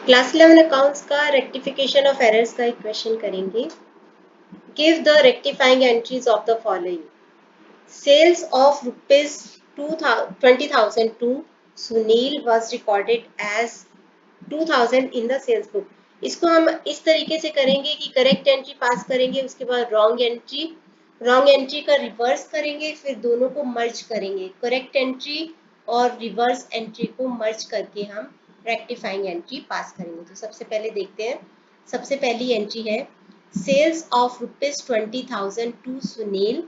Class 11 accounts का rectification of errors का एक क्वेश्चन करेंगे। Give the rectifying entries of the following. Sales of rupees 20,000 to Sunil was recorded as 2000 in the sales book. इसको हम इस तरीके से करेंगे कि करेक्ट एंट्री पास करेंगे, उसके बाद रॉन्ग एंट्री का रिवर्स करेंगे, फिर दोनों को मर्ज करेंगे। करेक्ट एंट्री और रिवर्स एंट्री को मर्ज करके हम रेक्टिफाइंग एंट्री पास करेंगे। तो सबसे पहले देखते हैं। सबसे पहली एंट्री है sales of rupees 20,000 to Sunil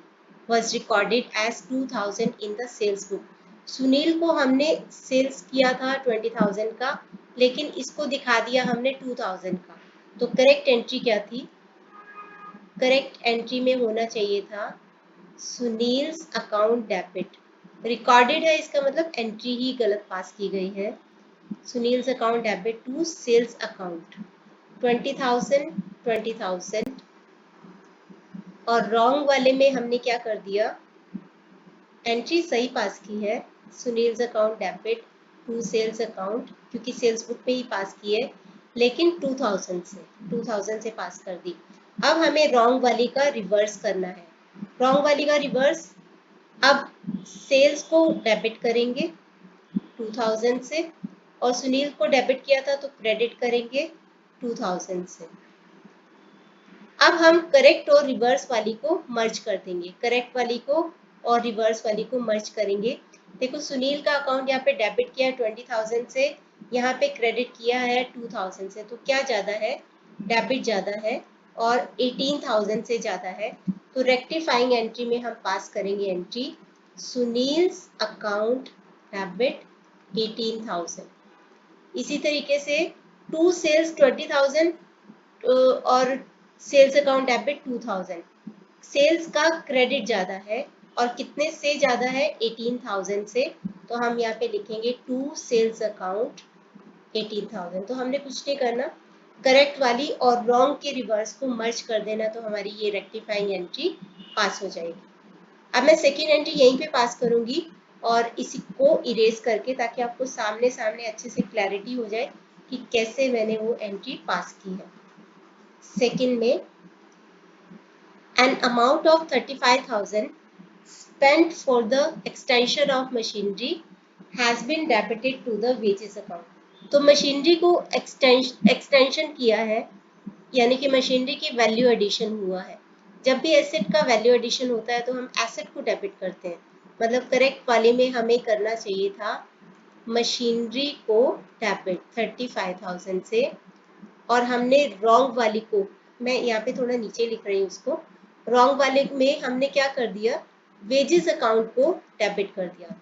was recorded as 2000 in the sales book। Sunil को हमने सेल्स किया था 20,000 का, लेकिन इसको दिखा दिया हमने 2000 का। तो करेक्ट एंट्री क्या थी? करेक्ट एंट्री में होना चाहिए था सुनील्स अकाउंट डेबिट। रिकॉर्डेड है इसका मतलब एंट्री ही गलत पास की गई है। Sunil's account debit to sales account 20,000 और रॉन्ग वाले में हमने क्या कर दिया? एंट्री सही पास की है, Sunil's account debit to sales account, क्योंकि सेल्स बुक में ही पास की है, लेकिन 2000 से पास कर दी। अब हमें रॉन्ग वाली का रिवर्स करना है। रॉन्ग वाली का रिवर्स, अब सेल्स को डेबिट करेंगे 2000 से और सुनील को डेबिट किया था तो क्रेडिट करेंगे 2000 से। अब हम करेक्ट और रिवर्स वाली को मर्ज कर देंगे। करेक्ट वाली को और रिवर्स वाली को मर्ज करेंगे। देखो सुनील का अकाउंट यहाँ पे डेबिट किया है 20,000 से, यहाँ पे क्रेडिट किया है 2000 से, तो क्या ज्यादा है? डेबिट ज्यादा है और 18,000 से ज्यादा है। तो रेक्टिफाइंग एंट्री में हम पास करेंगे एंट्री सुनील्स अकाउंट डेबिट 18,000। इसी तरीके से टू सेल्स 20,000 और सेल्स अकाउंट डेबिट 2000। सेल्स का क्रेडिट ज्यादा है और कितने से ज्यादा है? 18,000 से। तो हम यहाँ पे लिखेंगे टू सेल्स अकाउंट 18,000। तो हमने कुछ नहीं करना, करेक्ट वाली और रॉन्ग के रिवर्स को मर्ज कर देना, तो हमारी ये रेक्टिफाइंग एंट्री पास हो जाएगी। अब मैं सेकेंड एंट्री यहीं पे पास करूंगी और इसी को इरेज करके, ताकि आपको सामने सामने अच्छे से क्लैरिटी हो जाए कि कैसे मैंने वो एंट्री पास की है। सेकेंड में an amount of 35,000 spent for the extension of machinery has been debited to the wages account। तो मशीनरी को एक्सटेंशन किया है, यानी कि मशीनरी की वैल्यू एडिशन हुआ है। जब भी एसेट का वैल्यू एडिशन होता है तो हम एसेट को डेबिट करते हैं। मतलब करेक्ट वाले में हमें करना चाहिए था मशीनरी को डेबिट 35,000 से, और हमने रॉन्ग वाली को, मैं यहाँ पे थोड़ा नीचे लिख रही हूँ उसको, रॉन्ग वाले में हमने क्या कर दिया? वेजेस अकाउंट को डेबिट कर दिया।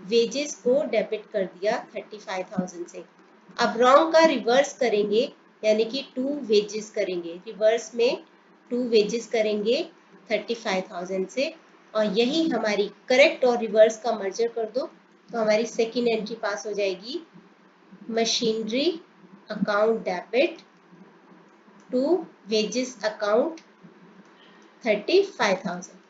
वेजेस को डेबिट कर दिया 35,000 से। अब रॉन्ग का रिवर्स करेंगे, यानी कि टू वेजेस करेंगे। रिवर्स में टू वेजेस करेंगे 35,000 से, और यही हमारी करेक्ट और रिवर्स का मर्जर कर दो तो हमारी सेकेंड एंट्री पास हो जाएगी machinery account debit to wages account 35,000।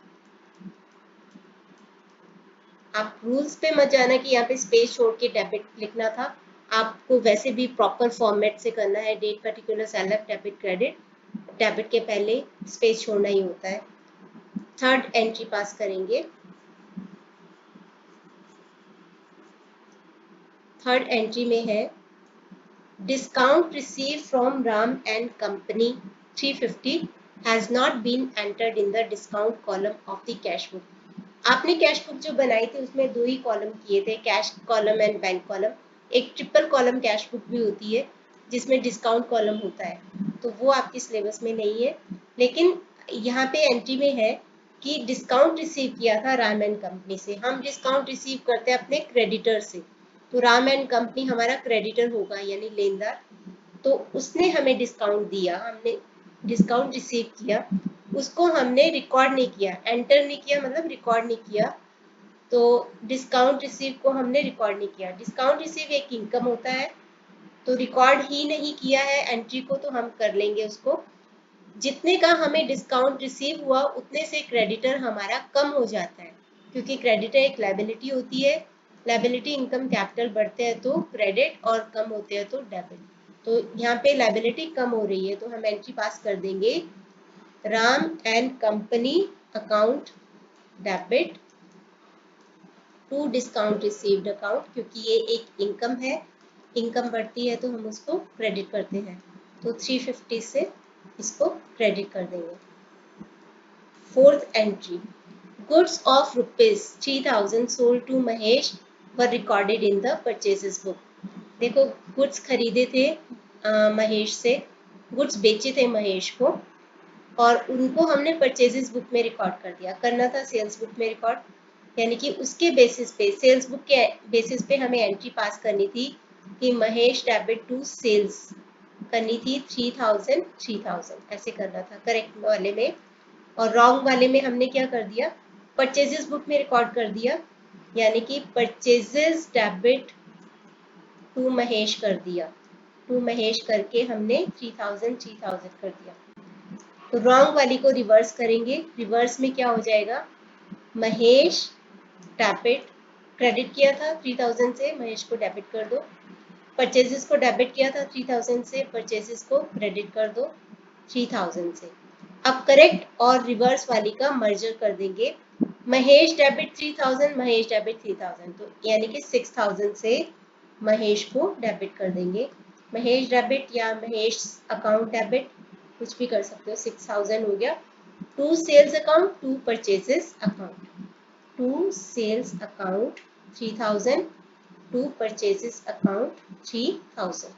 आप रूल्स पे मत जाना कि यहाँ पे स्पेस छोड़ के डेबिट लिखना था। आपको वैसे भी प्रॉपर फॉर्मेट से करना है। Date, particular, select, debit, credit, debit के पहले स्पेस छोड़ना ही होता है। थर्ड एंट्री पास करेंगे। थर्ड एंट्री में है discount receive from Ram and company 350 has not been entered in the discount column of the cash book. आपने कैश बुक जो बनाई थी उसमें दो ही कॉलम किए थे, cash column and bank column. एक ट्रिपल कॉलम कैश बुक भी होती है जिसमें डिस्काउंट कॉलम होता है, तो वो आपके सिलेबस में नहीं है। लेकिन यहाँ पे एंट्री में है कि डिस्काउंट रिसीव किया था राम एंड कंपनी से। हम डिस्काउंट रिसीव करते हैं अपने क्रेडिटर से, तो राम एंड कंपनी हमारा क्रेडिटर होगा यानी लेनदार। तो उसने हमें डिस्काउंट दिया, हमने डिस्काउंट रिसीव किया, उसको हमने रिकॉर्ड नहीं किया, एंटर नहीं किया, मतलब रिकॉर्ड नहीं किया। तो डिस्काउंट रिसीव को हमने रिकॉर्ड नहीं किया। डिस्काउंट रिसीव एक इनकम होता है, तो रिकॉर्ड ही नहीं किया है एंट्री को, तो हम कर लेंगे उसको। जितने का हमें डिस्काउंट रिसीव हुआ उतने से क्रेडिटर हमारा कम हो जाता है, क्योंकि क्रेडिटर एक लायबिलिटी होती है। लायबिलिटी इनकम कैपिटल बढ़ते हैं तो क्रेडिट और कम होते हैं तो डेबिट। तो यहाँ पे लाइबिलिटी कम हो रही है, तो हम एंट्री पास कर देंगे Ram and company account debit to discount received account, क्योंकि ये एक इनकम है, इनकम बढ़ती है तो हम उसको क्रेडिट करते हैं, तो 350 से इसको क्रेडिट कर देंगे। Fourth entry, goods of ₹3000 sold to Mahesh were recorded in the purchases book. देखो गुड्स खरीदे थे महेश से, गुड्स बेचे थे महेश को और उनको हमने परचेजेस बुक में रिकॉर्ड कर दिया, करना था सेल्स बुक में रिकॉर्ड, यानी कि उसके बेसिस पे, सेल्स बुक के बेसिस पे हमें एंट्री पास करनी थी कि महेश डेबिट टू सेल्स करनी थी 3000 ऐसे करना था करेक्ट वाले में, और रॉन्ग वाले में हमने क्या कर दिया, परचेजेस बुक में रिकॉर्ड कर दिया, यानी कि परचेजेस डेबिट टू महेश कर दिया, टू महेश करके हमने 3000 कर दिया। तो रॉन्ग वाली को रिवर्स करेंगे, रिवर्स में क्या हो जाएगा, महेश डेबिट, क्रेडिट किया था 3000 से, महेश को डेबिट कर दो, परचेजेस को डेबिट किया था 3000 से, परचेजेस को क्रेडिट कर दो 3000 से। अब करेक्ट और रिवर्स वाली का मर्जर कर देंगे, महेश डेबिट 3000, महेश डेबिट 3000, तो यानी कि 6000 से महेश को डेबिट कर देंगे, महेश डेबिट या महेश अकाउंट डेबिट कुछ भी कर सकते हो, 6000 हो गया। To sales account, to purchases account, to sales account 3000, to purchases account 3000।